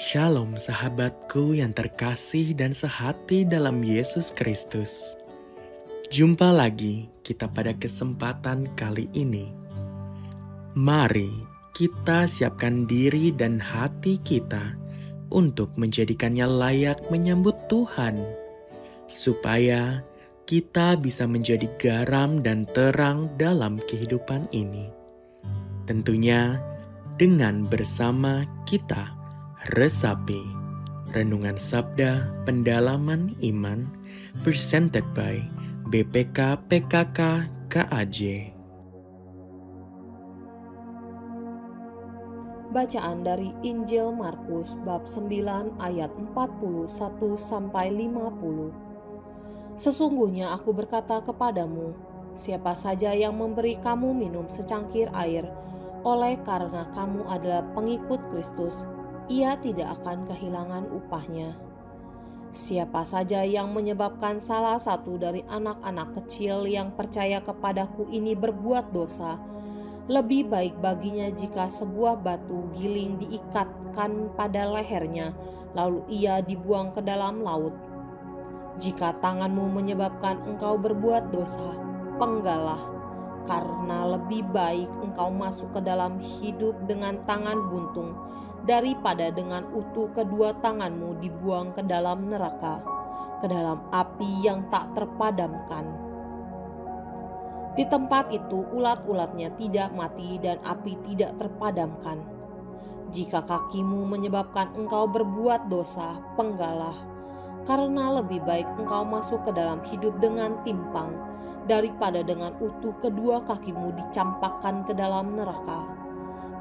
Shalom sahabatku yang terkasih dan sehati dalam Yesus Kristus. Jumpa lagi kita pada kesempatan kali ini. Mari kita siapkan diri dan hati kita untuk menjadikannya layak menyambut Tuhan, supaya kita bisa menjadi garam dan terang dalam kehidupan ini. Tentunya dengan bersama kita resapi Renungan Sabda Pendalaman Iman presented by BPK PKK KAJ. Bacaan dari Injil Markus bab 9 ayat 41 sampai 50. Sesungguhnya aku berkata kepadamu, siapa saja yang memberi kamu minum secangkir air oleh karena kamu adalah pengikut Kristus, ia tidak akan kehilangan upahnya. Siapa saja yang menyebabkan salah satu dari anak-anak kecil yang percaya kepadaku ini berbuat dosa, lebih baik baginya jika sebuah batu giling diikatkan pada lehernya, lalu ia dibuang ke dalam laut. Jika tanganmu menyebabkan engkau berbuat dosa, penggalah, karena lebih baik engkau masuk ke dalam hidup dengan tangan buntung, daripada dengan utuh kedua tanganmu dibuang ke dalam neraka, ke dalam api yang tak terpadamkan. Di tempat itu ulat-ulatnya tidak mati dan api tidak terpadamkan. Jika kakimu menyebabkan engkau berbuat dosa, penggalah, karena lebih baik engkau masuk ke dalam hidup dengan timpang, daripada dengan utuh kedua kakimu dicampakkan ke dalam neraka.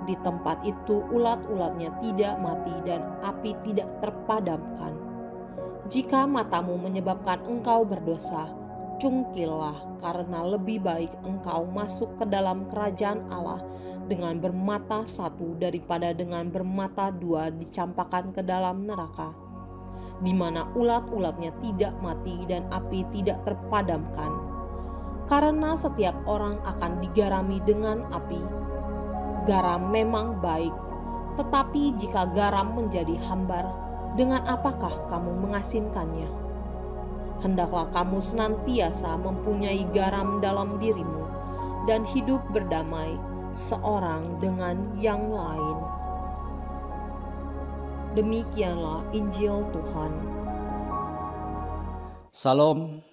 Di tempat itu ulat-ulatnya tidak mati dan api tidak terpadamkan. Jika matamu menyebabkan engkau berdosa, cungkillah, karena lebih baik engkau masuk ke dalam kerajaan Allah dengan bermata satu daripada dengan bermata dua dicampakkan ke dalam neraka, di mana ulat-ulatnya tidak mati dan api tidak terpadamkan. Karena setiap orang akan digarami dengan api. Garam memang baik, tetapi jika garam menjadi hambar, dengan apakah kamu mengasinkannya? Hendaklah kamu senantiasa mempunyai garam dalam dirimu dan hidup berdamai seorang dengan yang lain. Demikianlah Injil Tuhan. Salam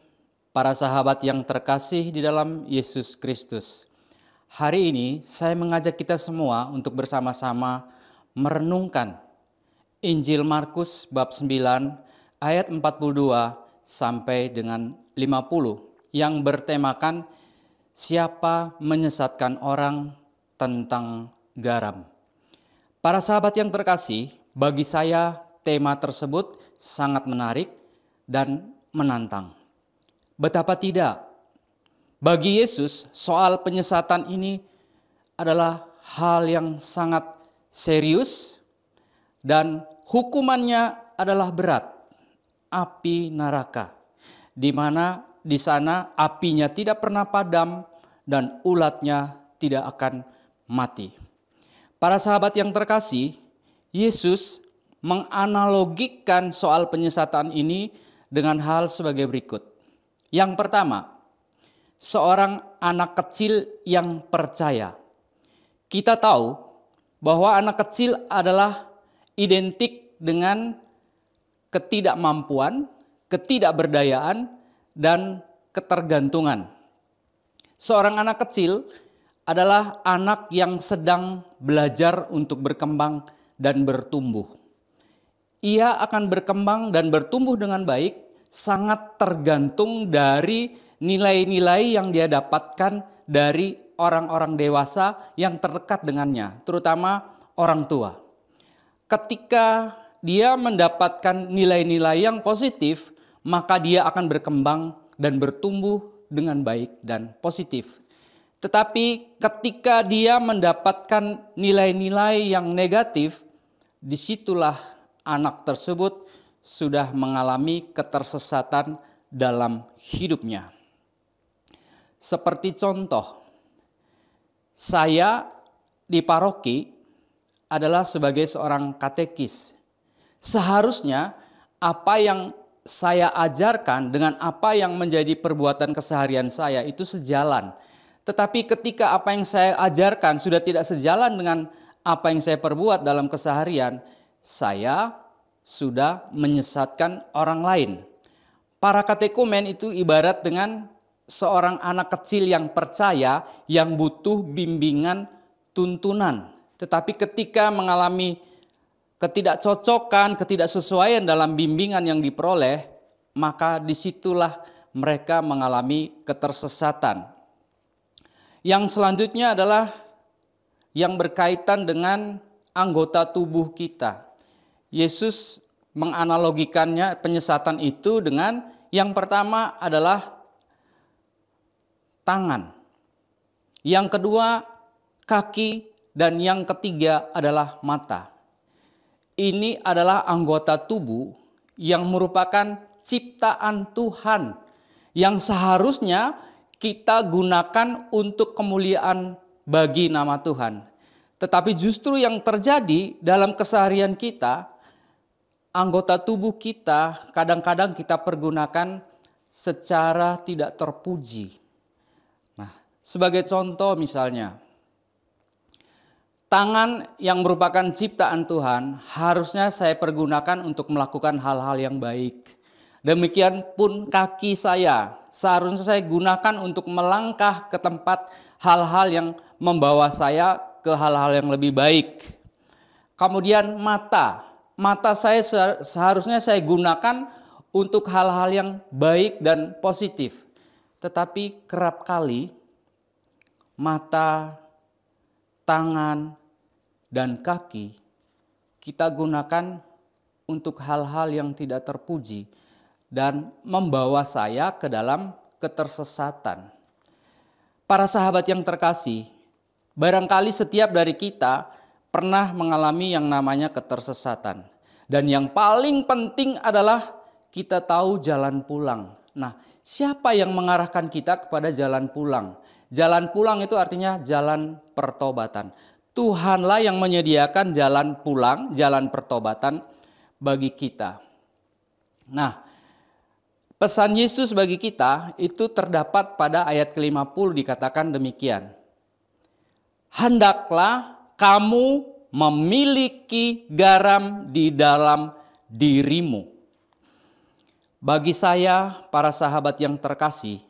para sahabat yang terkasih di dalam Yesus Kristus. Hari ini saya mengajak kita semua untuk bersama-sama merenungkan Injil Markus bab 9 ayat 42 sampai dengan 50 yang bertemakan siapa menyesatkan orang tentang garam. Para sahabat yang terkasih, bagi saya tema tersebut sangat menarik dan menantang. Betapa tidak? Bagi Yesus, soal penyesatan ini adalah hal yang sangat serius dan hukumannya adalah berat, api neraka, di mana di sana apinya tidak pernah padam dan ulatnya tidak akan mati. Para sahabat yang terkasih, Yesus menganalogikan soal penyesatan ini dengan hal sebagai berikut. Yang pertama, seorang anak kecil yang percaya. Kita tahu bahwa anak kecil adalah identik dengan ketidakmampuan, ketidakberdayaan, dan ketergantungan. Seorang anak kecil adalah anak yang sedang belajar untuk berkembang dan bertumbuh. Ia akan berkembang dan bertumbuh dengan baik sangat tergantung dari nilai-nilai yang dia dapatkan dari orang-orang dewasa yang terdekat dengannya, terutama orang tua. Ketika dia mendapatkan nilai-nilai yang positif, maka dia akan berkembang dan bertumbuh dengan baik dan positif. Tetapi ketika dia mendapatkan nilai-nilai yang negatif, disitulah anak tersebut sudah mengalami ketersesatan dalam hidupnya. Seperti contoh, saya di paroki adalah sebagai seorang katekis. Seharusnya apa yang saya ajarkan dengan apa yang menjadi perbuatan keseharian saya itu sejalan. Tetapi ketika apa yang saya ajarkan sudah tidak sejalan dengan apa yang saya perbuat dalam keseharian, saya sudah menyesatkan orang lain. Para katekumen itu ibarat dengan seorang anak kecil yang percaya, yang butuh bimbingan tuntunan. Tetapi ketika mengalami ketidakcocokan, ketidaksesuaian dalam bimbingan yang diperoleh, maka disitulah mereka mengalami ketersesatan. Yang selanjutnya adalah yang berkaitan dengan anggota tubuh kita. Yesus menganalogikannya penyesatan itu dengan yang pertama adalah tangan, yang kedua kaki, dan yang ketiga adalah mata. Ini adalah anggota tubuh yang merupakan ciptaan Tuhan yang seharusnya kita gunakan untuk kemuliaan bagi nama Tuhan. Tetapi justru yang terjadi dalam keseharian kita, anggota tubuh kita kadang-kadang kita pergunakan secara tidak terpuji. Nah, sebagai contoh misalnya, tangan yang merupakan ciptaan Tuhan harusnya saya pergunakan untuk melakukan hal-hal yang baik. Demikian pun kaki saya seharusnya saya gunakan untuk melangkah ke tempat hal-hal yang membawa saya ke hal-hal yang lebih baik. Kemudian mata saya seharusnya saya gunakan untuk hal-hal yang baik dan positif. Tetapi kerap kali mata, tangan, dan kaki kita gunakan untuk hal-hal yang tidak terpuji dan membawa saya ke dalam ketersesatan. Para sahabat yang terkasih, barangkali setiap dari kita pernah mengalami yang namanya ketersesatan. Dan yang paling penting adalah kita tahu jalan pulang. Nah, siapa yang mengarahkan kita kepada jalan pulang? Jalan pulang itu artinya jalan pertobatan. Tuhanlah yang menyediakan jalan pulang, jalan pertobatan bagi kita. Nah, pesan Yesus bagi kita itu terdapat pada ayat ke-50 dikatakan demikian. Hendaklah kamu memiliki garam di dalam dirimu. Bagi saya, para sahabat yang terkasih,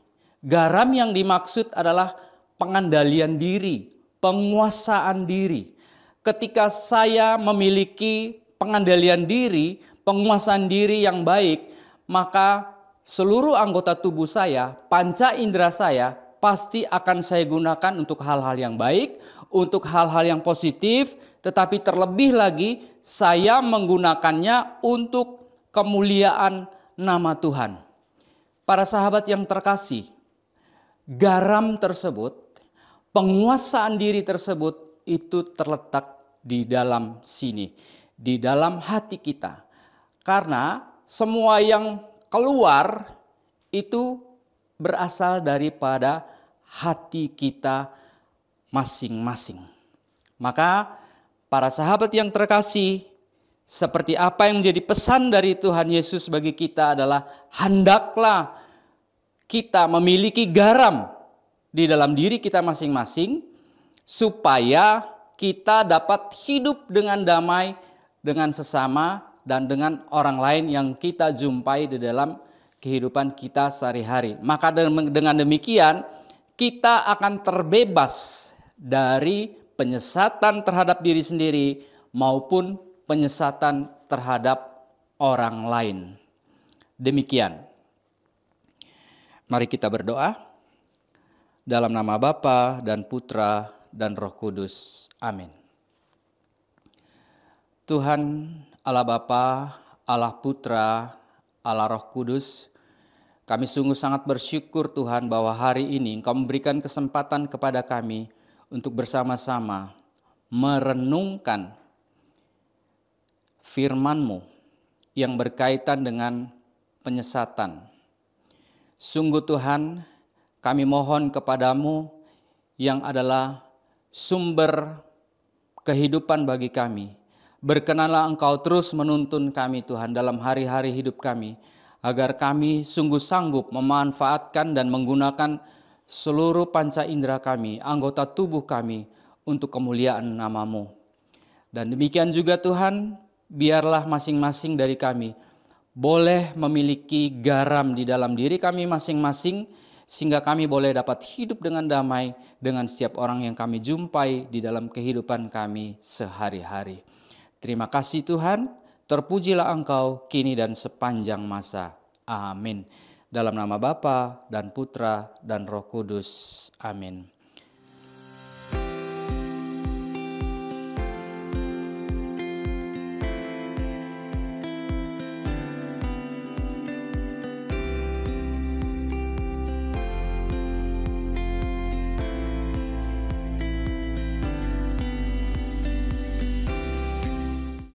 garam yang dimaksud adalah pengendalian diri, penguasaan diri. Ketika saya memiliki pengendalian diri, penguasaan diri yang baik, maka seluruh anggota tubuh saya, panca indera saya, pasti akan saya gunakan untuk hal-hal yang baik, untuk hal-hal yang positif, tetapi terlebih lagi saya menggunakannya untuk kemuliaan nama Tuhan. Para sahabat yang terkasih, garam tersebut, penguasaan diri tersebut itu terletak di dalam sini, di dalam hati kita. Karena semua yang keluar itu berasal daripada hati kita masing-masing. Maka para sahabat yang terkasih, seperti apa yang menjadi pesan dari Tuhan Yesus bagi kita adalah hendaklah kita memiliki garam di dalam diri kita masing-masing supaya kita dapat hidup dengan damai dengan sesama dan dengan orang lain yang kita jumpai di dalam kehidupan kita sehari-hari. Maka dengan demikian kita akan terbebas dari penyesatan terhadap diri sendiri maupun penyesatan terhadap orang lain. Demikian. Mari kita berdoa. Dalam nama Bapa dan Putra dan Roh Kudus. Amin. Tuhan Allah Bapa, Allah Putra, Allah Roh Kudus, kami sungguh sangat bersyukur Tuhan bahwa hari ini Engkau memberikan kesempatan kepada kami untuk bersama-sama merenungkan firman-Mu yang berkaitan dengan penyesatan. Sungguh Tuhan, kami mohon kepadamu yang adalah sumber kehidupan bagi kami. Berkenanlah Engkau terus menuntun kami Tuhan dalam hari-hari hidup kami, agar kami sungguh sanggup memanfaatkan dan menggunakan seluruh panca indera kami, anggota tubuh kami, untuk kemuliaan nama-Mu. Dan demikian juga Tuhan, biarlah masing-masing dari kami boleh memiliki garam di dalam diri kami masing-masing, sehingga kami boleh dapat hidup dengan damai dengan setiap orang yang kami jumpai di dalam kehidupan kami sehari-hari. Terima kasih Tuhan, terpujilah Engkau kini dan sepanjang masa. Amin. Dalam nama Bapa dan Putra dan Roh Kudus. Amin.